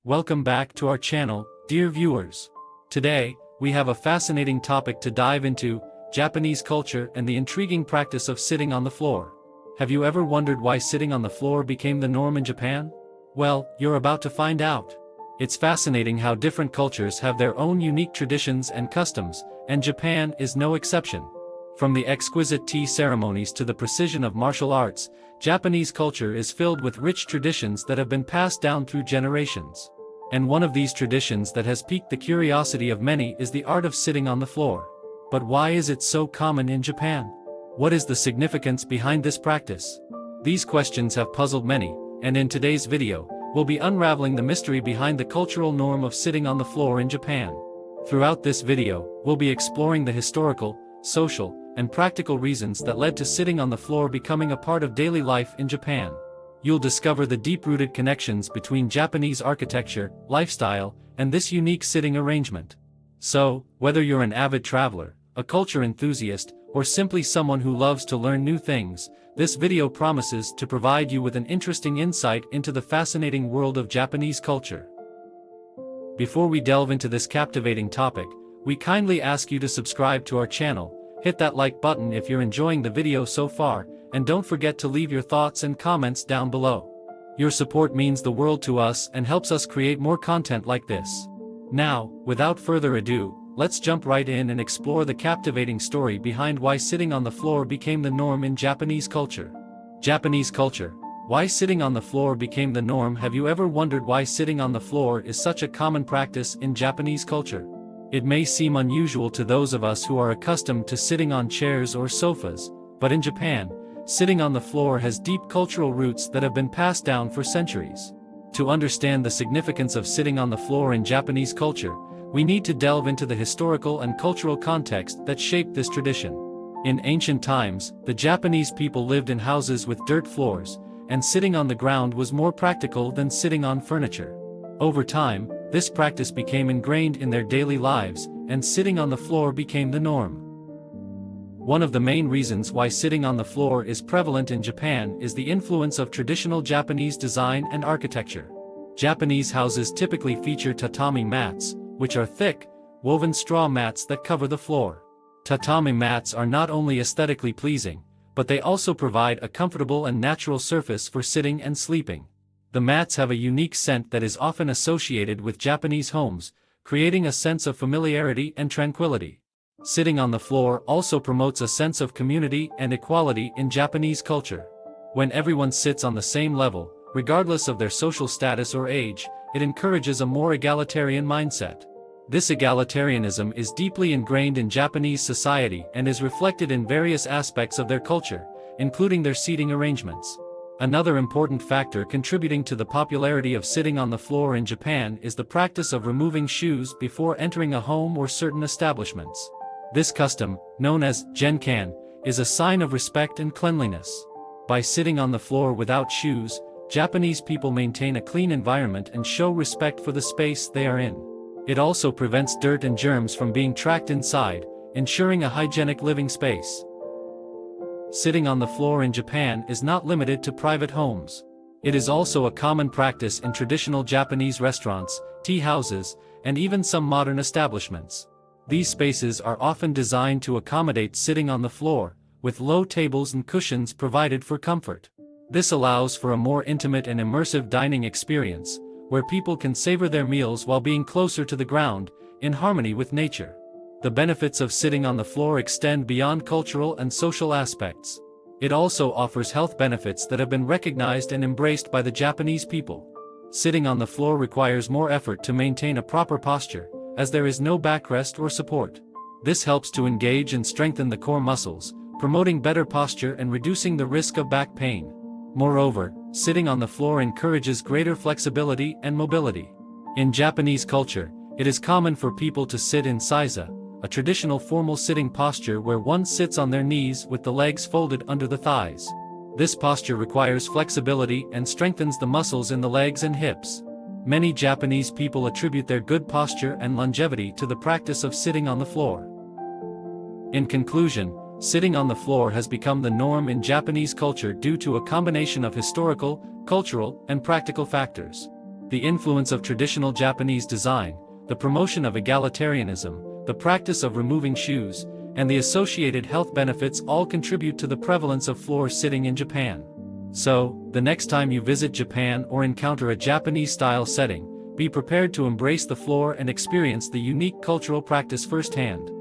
Welcome back to our channel, dear viewers. Today, we have a fascinating topic to dive into: Japanese culture and the intriguing practice of sitting on the floor. Have you ever wondered why sitting on the floor became the norm in Japan? Well, you're about to find out. It's fascinating how different cultures have their own unique traditions and customs, and Japan is no exception. From the exquisite tea ceremonies to the precision of martial arts, Japanese culture is filled with rich traditions that have been passed down through generations. And one of these traditions that has piqued the curiosity of many is the art of sitting on the floor. But why is it so common in Japan? What is the significance behind this practice? These questions have puzzled many, and in today's video, we'll be unraveling the mystery behind the cultural norm of sitting on the floor in Japan. Throughout this video, we'll be exploring the historical, social, and practical reasons that led to sitting on the floor becoming a part of daily life in Japan. You'll discover the deep-rooted connections between Japanese architecture, lifestyle, and this unique sitting arrangement. So, whether you're an avid traveler, a culture enthusiast, or simply someone who loves to learn new things, this video promises to provide you with an interesting insight into the fascinating world of Japanese culture. Before we delve into this captivating topic, we kindly ask you to subscribe to our channel, hit that like button if you're enjoying the video so far, and don't forget to leave your thoughts and comments down below. Your support means the world to us and helps us create more content like this. Now, without further ado, let's jump right in and explore the captivating story behind why sitting on the floor became the norm in Japanese culture. Japanese culture. Why sitting on the floor became the norm? Have you ever wondered why sitting on the floor is such a common practice in Japanese culture? It may seem unusual to those of us who are accustomed to sitting on chairs or sofas, but in Japan, sitting on the floor has deep cultural roots that have been passed down for centuries. To understand the significance of sitting on the floor in Japanese culture, we need to delve into the historical and cultural context that shaped this tradition. In ancient times, the Japanese people lived in houses with dirt floors, and sitting on the ground was more practical than sitting on furniture. Over time, this practice became ingrained in their daily lives, and sitting on the floor became the norm. One of the main reasons why sitting on the floor is prevalent in Japan is the influence of traditional Japanese design and architecture. Japanese houses typically feature tatami mats, which are thick, woven straw mats that cover the floor. Tatami mats are not only aesthetically pleasing, but they also provide a comfortable and natural surface for sitting and sleeping. The mats have a unique scent that is often associated with Japanese homes, creating a sense of familiarity and tranquility. Sitting on the floor also promotes a sense of community and equality in Japanese culture. When everyone sits on the same level, regardless of their social status or age, it encourages a more egalitarian mindset. This egalitarianism is deeply ingrained in Japanese society and is reflected in various aspects of their culture, including their seating arrangements. Another important factor contributing to the popularity of sitting on the floor in Japan is the practice of removing shoes before entering a home or certain establishments. This custom, known as genkan, is a sign of respect and cleanliness. By sitting on the floor without shoes, Japanese people maintain a clean environment and show respect for the space they are in. It also prevents dirt and germs from being trapped inside, ensuring a hygienic living space. Sitting on the floor in Japan is not limited to private homes. It is also a common practice in traditional Japanese restaurants, tea houses, and even some modern establishments. These spaces are often designed to accommodate sitting on the floor, with low tables and cushions provided for comfort. This allows for a more intimate and immersive dining experience, where people can savor their meals while being closer to the ground, in harmony with nature. The benefits of sitting on the floor extend beyond cultural and social aspects. It also offers health benefits that have been recognized and embraced by the Japanese people. Sitting on the floor requires more effort to maintain a proper posture, as there is no backrest or support. This helps to engage and strengthen the core muscles, promoting better posture and reducing the risk of back pain. Moreover, sitting on the floor encourages greater flexibility and mobility. In Japanese culture, it is common for people to sit in seiza, a traditional formal sitting posture where one sits on their knees with the legs folded under the thighs. This posture requires flexibility and strengthens the muscles in the legs and hips. Many Japanese people attribute their good posture and longevity to the practice of sitting on the floor. In conclusion, sitting on the floor has become the norm in Japanese culture due to a combination of historical, cultural, and practical factors. The influence of traditional Japanese design, the promotion of egalitarianism, the practice of removing shoes, and the associated health benefits all contribute to the prevalence of floor sitting in Japan. So, the next time you visit Japan or encounter a Japanese-style setting, be prepared to embrace the floor and experience the unique cultural practice firsthand.